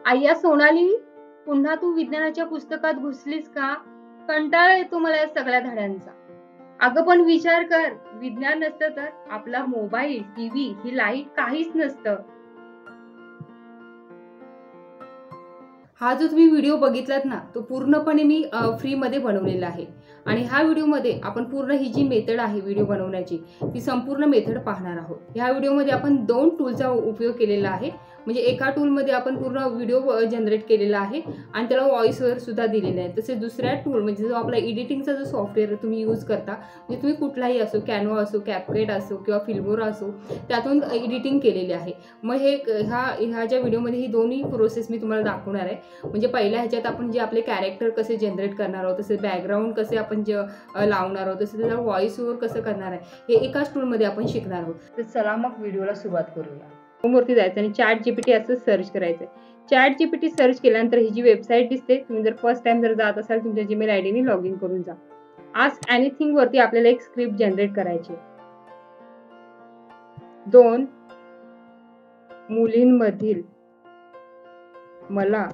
आय्या सोनाली, पुन्हा तू विज्ञानाच्या पुस्तकात घुसलीस का? कंटाळा येतो मला या सगळ्या धड्यांचा. अगं पण विचार कर, विज्ञान नसतं तर आपला मोबाईल, टीव्ही, ही लाईट काहीच नसतं. हा जो तुम्ही व्हिडिओ बघितलात ना, तो पूर्णपणे मी फ्रीमध्ये बनवलेला आहे. आणि ह्या व्हिडिओमध्ये आपण पूर्ण ही जी मेथड आहे व्हिडिओ बनवण्याची, ती संपूर्ण मेथड पाहणार आहोत. ह्या व्हिडिओमध्ये आपण 2 टूलचा उपयोग केलेला आहे. म्हणजे एका टूलमध्ये आपण पूर्ण व्हिडिओ जनरेट केलेला आहे आणि त्याला व्हॉइस ओव्हर सुद्धा दिलेला आहे. तसेच दुसऱ्या टूल म्हणजे जो आपला एडिटिंगचा जो सॉफ्टवेअर तुम्ही यूज करता, म्हणजे तुम्ही कुठलाही असो, कॅनवा असो, कॅपकट असो किंवा फिल्मोरा असो, त्यातून एडिटिंग केलेली आहे. मग ह्या ज्या व्हिडिओमध्ये ही दोन्ही प्रोसेस मी तुम्हाला दाखवणार आहे. म्हणजे पहिल्या ह्याच्यात आपण जे आपले कॅरेक्टर कसे जनरेट करणार आहोत, तसे बॅकग्राऊंड कसे आपण लावणार आहोत, तसे त्याला व्हॉइस ओव्हर कसं करणार आहे, हे एकाच टूलमध्ये आपण शिकणार आहोत. तर चला मग व्हिडिओला सुरुवात करूया. होमवरती जायचं आणि चॅट जीपीटी असं सर्च करायचं. चॅट जीपीटी सर्च केल्यानंतर ही जी वेबसाईट दिसते, तुम्ही जर फर्स्ट टाइम जर जात असाल तुमच्या जीमेल आयडीने लॉग इन करून जा. आस्क एनिथिंग वरती आपल्याला एक स्क्रिप्ट जनरेट करायची. 2 मुलींमधील मला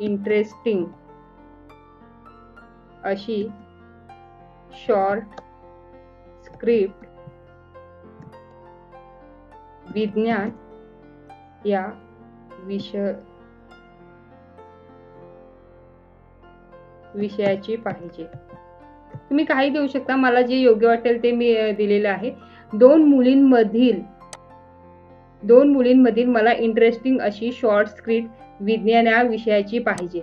इंटरेस्टिंग अशी शॉर्ट स्क्रिप्ट विज्ञान या विषयाची पाहिजे. तुम्ही काही देऊ शकता, मला जे योग्य वाटेल ते मी दिलेलं आहे. 2 मुलींमधील मला इंटरेस्टिंग अशी शॉर्ट स्क्रिप्ट विज्ञान या विषयाची पाहिजे.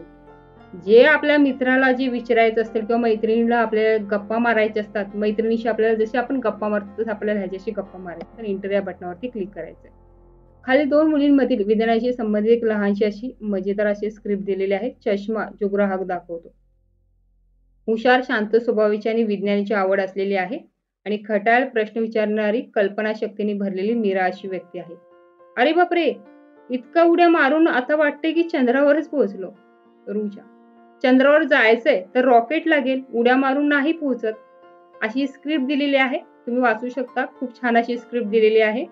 जे आपल्या मित्राला जे विचारायचं असेल किंवा मैत्रिणीला आपल्याला गप्पा मारायच्या असतात, मैत्रिणीशी आपल्याला जशी आपण गप्पा मारतो तसं आपल्याला ह्याच्याशी गप्पा मारायचं. तर इंटर या बटनावरती क्लिक करायचं. खाली 2 मुलींमधील विज्ञानाशी संबंधित एक लहानशी अशी मजेदार अशी स्क्रिप्ट दिलेली आहे. चष्मा जो ग्राहक दाखवतो. हुशार, शांत स्वभावाची आणि विज्ञानाची आवड असलेली आहे आणि खट्याळ प्रश्न विचारणारी, कल्पनाशक्तीने भरलेली मीरा अशी व्यक्ती आहे. अरे बापरे! इतका उड्या मारून आता वाटतंय की चंद्रावरच पोहोचलो. रुचा, चंद्रावर जायचंय तर रॉकेट लागेल, उड्या मारून नाही पोहोचत. अशी स्क्रिप्ट दिलेली आहे. तुम्ही वाचू शकता. खूप छान अशी स्क्रिप्ट दिलेली आहे.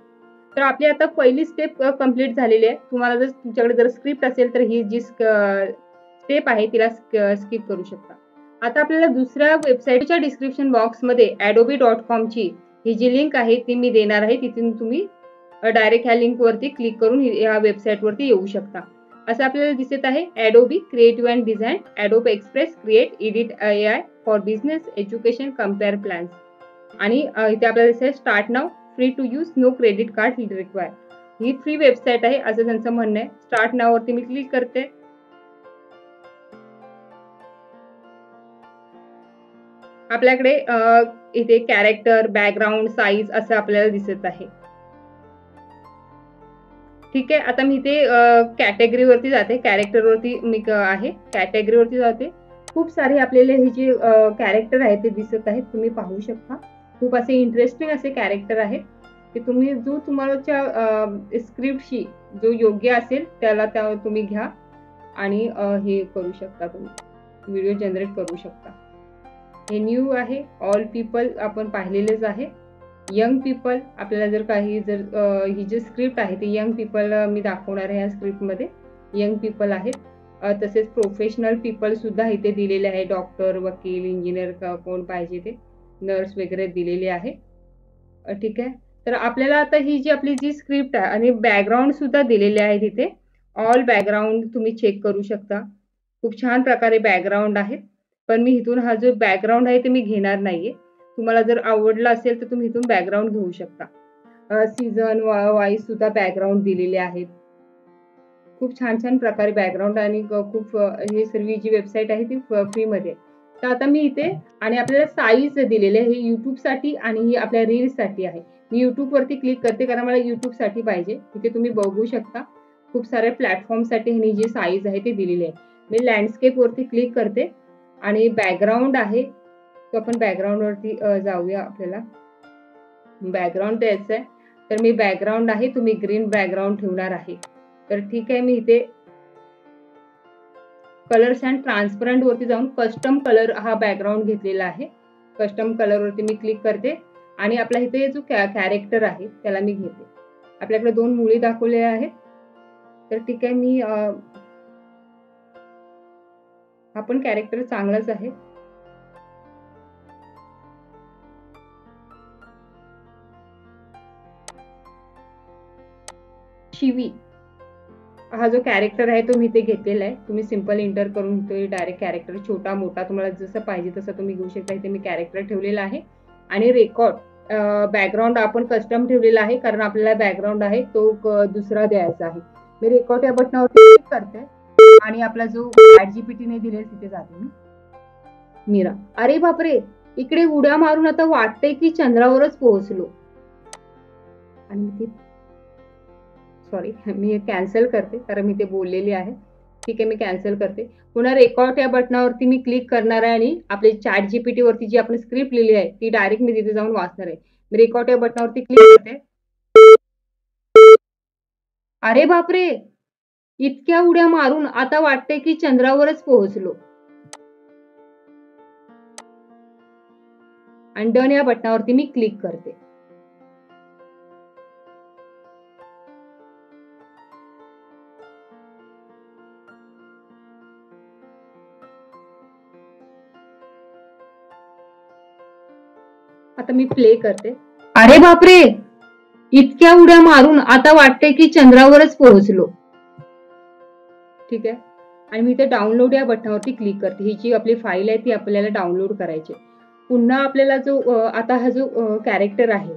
तर आपली आता पहिली स्टेप कंप्लीट झालेली आहे. तुम्हाला जर तुमच्याकडे जर स्क्रिप्ट असेल तर ही जी स्टेप आहे तिला स्किप करू शकता. आता आपल्याला दुसऱ्या वेबसाईटच्या डिस्क्रिप्शन बॉक्समध्ये adobe.com ची ही जी लिंक आहे ती मी देणार आहे. तिथून तुम्ही डायरेक्ट ह्या लिंकवरती क्लिक करून ह्या वेबसाईटवरती येऊ शकता. असं आपल्याला दिसत आहे Adobe creative and design, Adobe express, create, edit AI for business, education, compare plans. आणि इथे आपल्याला दिसतंय start now, free to use, no credit card required. ही फ्री वेबसाईट आहे असं त्यांचं म्हणणं आहे. स्टार्ट नाव वरती मी क्लिक करते. आपल्याकडे इथे कॅरेक्टर, बॅकग्राऊंड, साईज असं आपल्याला दिसत आहे. ठीक आहे. आता मी इथे कॅटेगरीवरती जाते. कॅरेक्टरवरती मी आहे. कॅटेगरीवरती जाते. खूप सारे आपल्याला हे जे कॅरेक्टर आहेत ते दिसत आहेत. तुम्ही पाहू शकता. खूप असे इंटरेस्टिंग असे कॅरेक्टर आहेत. की तुम्ही जो तुम्हाच्या स्क्रिप्टशी जो योग्य असेल त्याला तुम्ही घ्या आणि हे करू शकता, तुम्ही व्हिडिओ जनरेट करू शकता. हे न्यू आहे. ऑल पीपल आपण पाहिलेलेच आहे. यंग पीपल आपल्याला जर काही ही जी स्क्रिप्ट आहे ती यंग पीपल मी दाखवणार आहे. या स्क्रिप्टमध्ये यंग पीपल आहेत. तसेच प्रोफेशनल पीपल सुद्धा इथे दिलेले आहे. डॉक्टर, वकील, इंजिनियर कोण पाहिजे ते, नर्स वगैरे दिलेले आहे. ठीक आहे. तर आपल्याला आता ही जी आपली जी स्क्रिप्ट आहे आणि बॅकग्राऊंड सुद्धा दिलेले आहे तिथे. ऑल बॅकग्राऊंड तुम्ही चेक करू शकता. खूप छान प्रकारे बॅकग्राऊंड आहेत. पण मी इथून हा जो बॅकग्राऊंड आहे ते मी घेणार नाहीये. तुम्हाला जर आवडला असेल तर तुम्ही इथून बॅकग्राऊंड घेऊ शकता. सीझन वाईज सुद्धा बॅकग्राऊंड दिलेले आहेत. खूप छान प्रकारे बॅकग्राऊंड आणि खूप ही सर्व जी वेबसाईट आहे ती फ्रीमध्ये आहे. तर आता मी इथे आणि आपल्याला साईज दिलेली आहे. ही YouTubeसाठी आणि ही आपल्या रील्ससाठी आहे. मी YouTubeवरती क्लिक करते कारण मला YouTubeसाठी पाहिजे. तिथे तुम्ही बघू शकता. खूप साऱ्या प्लॅटफॉर्मसाठी ह्यांनी जी साईज आहे ती दिलेली आहे. मी लँडस्केपवरती क्लिक करते आणि बॅकग्राऊंड आहे. तो आपण बॅकग्राऊंडवरती जाऊया. आपल्याला बॅकग्राऊंड द्यायचं आहे. तर मी बॅकग्राऊंड आहे. तुम्ही ग्रीन बॅकग्राऊंड ठेवणार आहे. तर ठीक आहे. मी इथे कलर्स अँड ट्रान्सपरंट वरती जाऊन कस्टम कलर हा बॅकग्राऊंड घेतलेला आहे. कस्टम कलर वरती मी क्लिक करते आणि आपला इथे जो कॅरेक्टर आहे त्याला मी घेते. आपल्याकडे 2 मुली दाखवलेल्या आहेत. तर ठीक आहे, मी हा पण कॅरेक्टर चांगलाच आहे. शिवी हा जो कॅरेक्टर आहे तो मी इथे घेतलेला आहे. तुम्ही सिंपल एंटर करून इथे डायरेक्ट कॅरेक्टर छोटा मोठा तुम्हाला जसं पाहिजे तसं तुम्ही घेऊ शकता. इथे मी कॅरेक्टर ठेवलेला आहे आणि रेकॉर्ड बॅकग्राऊंड आपण कस्टम ठेवलेला आहे, कारण आपल्याला बॅकग्राऊंड आहे तो दुसरा द्यायचा आहे. मी रेकॉर्ड या बटनावरती क्लिक करते आणि आपला जो ChatGPT ने दिले तिथे जाते मी. मीरा, अरे बापरे, इकडे उड्या मारून आता वाटतंय की चंद्रावरच पोहोचलो. आणि ती सॉरी मी कॅन्सल करते, कारण मी ते बोललेली आहे. ठीक आहे, मी कॅन्सल करते. पुन्हा रेकॉर्ड या बटनावरती मी क्लिक करणार आहे आणि आपले ChatGPT वरती जी आपण स्क्रिप्ट लिहिली आहे ती डायरेक्ट मी तिथे जाऊन वाचणार आहे. मी रेकॉर्ड या बटनावरती क्लिक करते. अरे बापरे, इतक्या उड्या मारून आता वाटतंय की चंद्रावरच पोहोचलो. आणि डन या बटनावरती मी क्लिक करते. आता मी प्ले करते. अरे बापरे, इतक्या उड्या मारून आता वाटतंय की चंद्रावरच पोहोचलो. ठीक आहे, आणि मी इथे डाउनलोड या बटनावरती क्लिक करते. ही जी आपली फाईल आहे ती आपल्याला डाउनलोड करायची. पुन्हा आपल्याला जो आता हा जो कॅरेक्टर आहे,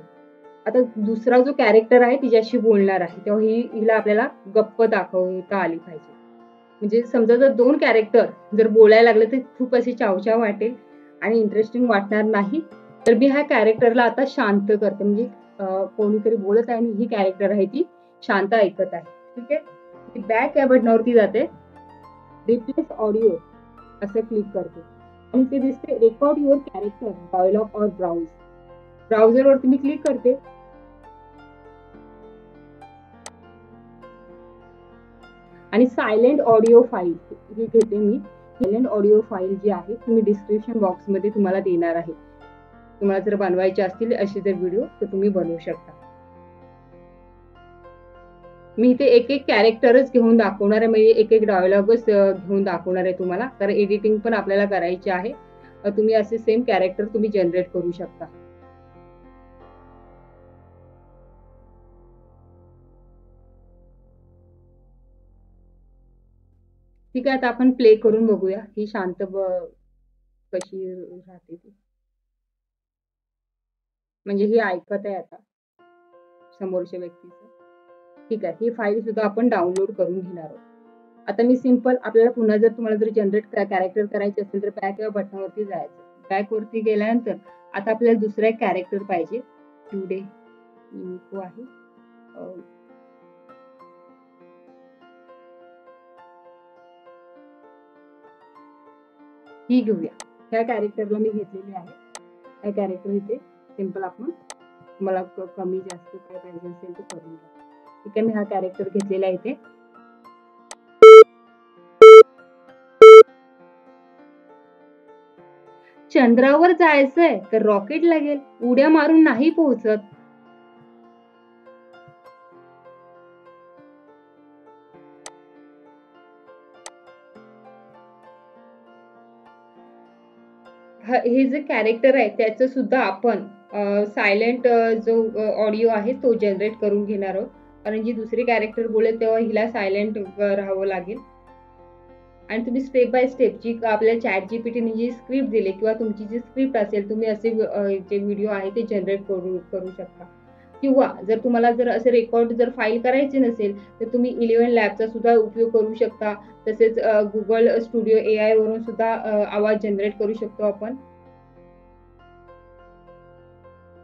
आता दुसरा जो कॅरेक्टर आहे तिच्याशी बोलणार आहे, तेव्हा हिला आपल्याला गप्प दाखवता आली पाहिजे. म्हणजे समजा जर 2 कॅरेक्टर जर बोलायला लागले तर खूप अशी चावचाव वाटेल आणि इंटरेस्टिंग वाटणार नाही. तर मी ह्या कॅरेक्टरला आता शांत करते. म्हणजे कोणीतरी बोलत आहे आणि ही कॅरेक्टर आहे ती शांत ऐकत आहे. ठीक आहे, मी बॅक या बटनावरती जाते. रिप्लेस ऑडिओ असं क्लिक करते आणि ते दिसते record your character dialogue or browse. ब्राउझरवरती मी क्लिक करते. आणि सायलेंट ऑडिओ फाईल ही घेते मी. सायलेंट ऑडिओ फाईल जी आहे ती मी डिस्क्रिप्शन बॉक्समध्ये तुम्हाला देणार आहे. तुम्हाला जर बनवायचे असतील असे जर व्हिडिओ तर तुम्ही बनवू शकता. मी इथे एक एक कॅरेक्टरच घेऊन दाखवणार आहे, म्हणजे एक एक डायलॉगच घेऊन दाखवणार आहे तुम्हाला, कारण एडिटिंग पण आपल्याला करायची आहे. तुम्ही असे सेम कॅरेक्टर तुम्ही जनरेट करू शकता. ठीक आहे, आता आपण प्ले करून बघूया ही शांत कशी राहते ती. म्हणजे ही ऐकत आहे आता समोरच्या व्यक्तीचं. ठीक आहे, ही फाईल सुद्धा आपण डाउनलोड करून घेणार आहोत. आता मी सिंपल आपल्याला पुन्हा जर तुम्हाला जर जनरेट कॅरेक्टर करायचे असेल तर बॅक या बटनावरती जायचं. बॅक वरती गेल्यानंतर आता आपल्याला दुसरा एक कॅरेक्टर पाहिजे. टुडे इन्फो आहे. ही घेऊया. ह्या कॅरेक्टरला मी घेतलेली आहे. ह्या कॅरेक्टर इथे सिंपल आपण मला कमी जास्त काय पाहिजे असेल ते करून घ्या. ठीक आहे, मी हा कॅरेक्टर घेतलेला आहे इथे. चंद्रावर जायचंय तर रॉकेट लागेल, उड्या मारून नाही पोहोचत. हे जे कॅरेक्टर आहे त्याचं सुद्धा आपण सायलेंट जो ऑडिओ आहे तो जनरेट करून घेणार आहोत, कारण जी दुसरी कॅरेक्टर बोलेल तेव्हा हिला सायलेंट राहावं लागेल. आणि तुम्ही स्टेप बाय स्टेप जी आपल्या ChatGPT जी स्क्रिप्ट दिली किंवा तुमची जी स्क्रिप्ट असेल तुम्ही असे जे व्हिडिओ आहे ते जनरेट करू शकता. किंवा जर तुम्हाला जर असे रेकॉर्ड जर फाईल करायचे नसेल तर तुम्ही 11 लॅबचा सुद्धा उपयोग करू शकता. तसेच गुगल स्टुडिओ AI वरून सुद्धा आवाज जनरेट करू शकतो आपण.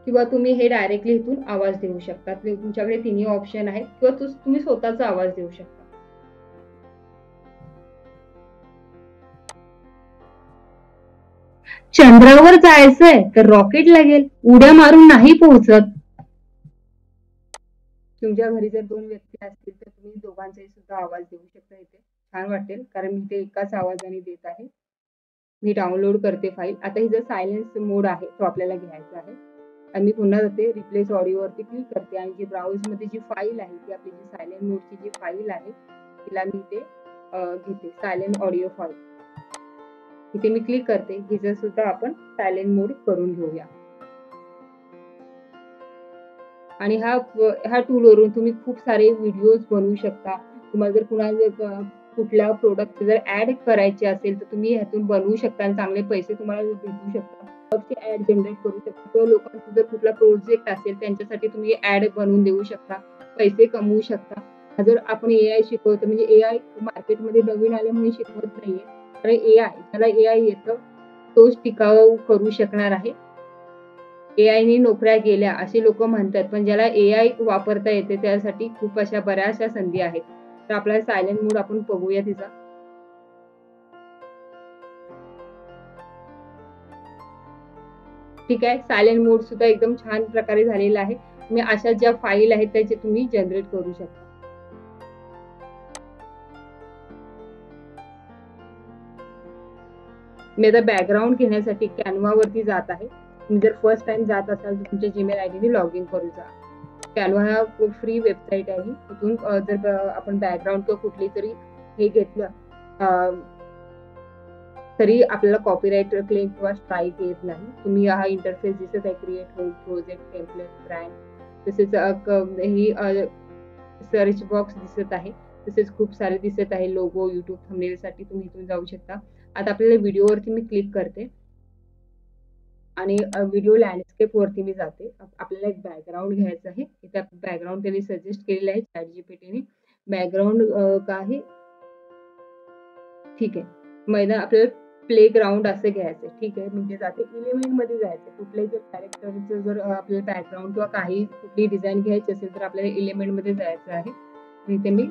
किंवा तुम्ही हे डायरेक्टली इथून आवाज देऊ शकता. तुमच्याकडे तिन्ही ऑप्शन आहेत किंवा तुम्ही स्वतःचा आवाज देऊ शकता. चंद्रावर जायचंय तर रॉकेट लागेल, उड्या मारून नाही पोहोचत. तुमच्या घरी जर 2 व्यक्ती असतील तर तुम्ही दोघांचाही सुद्धा आवाज देऊ शकता इथे. छान वाटेल, कारण मी ते एकाच आवाजाने देत आहे. मी डाउनलोड करते फाईल. आता ही जर सायलेन्स मोड आहे तो आपल्याला घ्यायचा आहे. मी पुन्हा जाते रिप्लेस ऑडिओवरती क्लिक करते आणि जी ब्राउजमध्ये जी फाईल आहे ती आपली जी सायलेंट मोडची जी फाईल आहे तिला मी इथे घेते सायलेंट ऑडिओ फाईल. इथे मी क्लिक करते. हिचं सुद्धा आपण सायलेंट मोड करून घेऊया. आणि ह्या टूलवरून तुम्ही खूप सारे व्हिडिओज बनवू शकता. तुम्हाला जर कुणाला कुठल्या प्रोडक्ट जर ऍड करायचे असेल तर तुम्ही ह्यातून बनवू शकता आणि चांगले पैसे तुम्हाला भेटू शकतात. ऍड जनरेट करू शकता किंवा लोकांचा जर कुठला प्रोजेक्ट असेल त्यांच्यासाठी तुम्ही ऍड बनवून देऊ शकता, पैसे कमवू शकता. जर आपण AI शिकवतो म्हणजे AI मार्केटमध्ये नवीन आले म्हणून शिकवत नाहीये, तर AI ज्याला AI येतं तोच टिकाऊ करू शकणार आहे. AI नी नोकऱ्या गेल्या असे लोक म्हणतात, पण ज्याला AI वापरता येते त्यासाठी खूप अशा बऱ्याचशा संधी आहेत. तर आपला सायलेंट मोड आपण बघूया तिचा. ठीक आहे, सायलेंट मोड सुद्धा एकदम छान प्रकारे झालेला आहे. तुम्ही अशा ज्या फाईल आहेत त्याचे तुम्ही जनरेट करू शकता. मी आता बॅकग्राऊंड घेण्यासाठी कॅनव्हा वरती जात आहे. तुम्ही जर फर्स्ट टाइम जात असाल तर तुमच्या जीमेल आयडी ने लॉग इन करू जा. कॅनव्हा हा फ्री वेबसाईट आहे. तिथून जर आपण बॅकग्राऊंड किंवा कुठली तरी हे घेतलं तरी आपल्याला कॉपीराइट क्लेम किंवा स्ट्राईक येत नाही. तुम्ही हा इंटरफेस दिसत आहे create home project template brand तसेच ही सर्च बॉक्स दिसत आहे. तसेच खूप सारे दिसत आहे लोगो युट्यूब थंबनेल साठी तुम्ही इथून जाऊ शकता. आता आपल्याला व्हिडिओवरती मी क्लिक करते आणि व्हिडिओ लँडस्केप वरती मी जाते. आपल्याला एक बॅकग्राऊंड घ्यायचं आहे. इथे बॅकग्राऊंड त्यांनी सजेस्ट केलेलं आहे ChatGPT बॅकग्राऊंड का आहे ठीक आहे. मैदान आपल्याला प्ले ग्राउंड असं घ्यायचं. ठीक आहे, म्हणजे जाते एलिमेंट मध्ये जायचं. कुठल्याही जर कॅरेक्टरचं जर आपल्याला बॅकग्राऊंड किंवा काही कुठली डिझाईन घ्यायची असेल तर आपल्याला एलिमेंट मध्ये जायचं आहे. इथे मी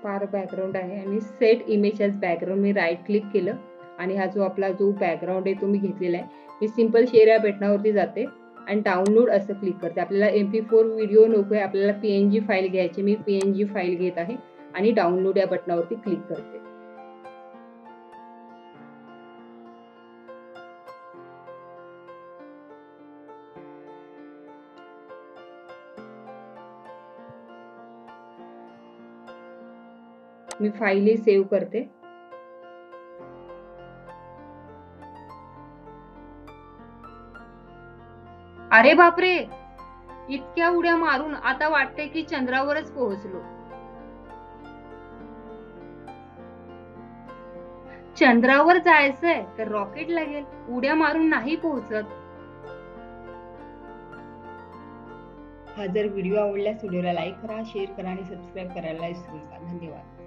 फार बॅकग्राऊंड आहे आणि सेट इमेज ॲज बॅकग्राऊंड मी राईट क्लिक केलं आणि हा जो आपला जो बॅकग्राऊंड आहे तो मी घेतलेला आहे. मी सिंपल शेअर या बटनावरती जाते आणि डाउनलोड असं क्लिक करते. आपल्याला MP4 व्हिडिओ नको आहे, आपल्याला PNG फाईल घ्यायची. मी PNG फाईल घेत आहे आणि डाउनलोड या बटनावरती क्लिक करते. मी फाईल सेव्ह करते. अरे बापरे, इतक्या उड्या मारून आता वाटते की चंद्रावरच पोहोचलो. चंद्रावर जायचंय तर रॉकेट लागेल, उड्या मारून नाही पोहोचत. हा जर व्हिडिओ आवडल्यास व्हिडिओला लाईक करा, शेअर करा आणि सबस्क्राईब करायला विसरू नका. धन्यवाद.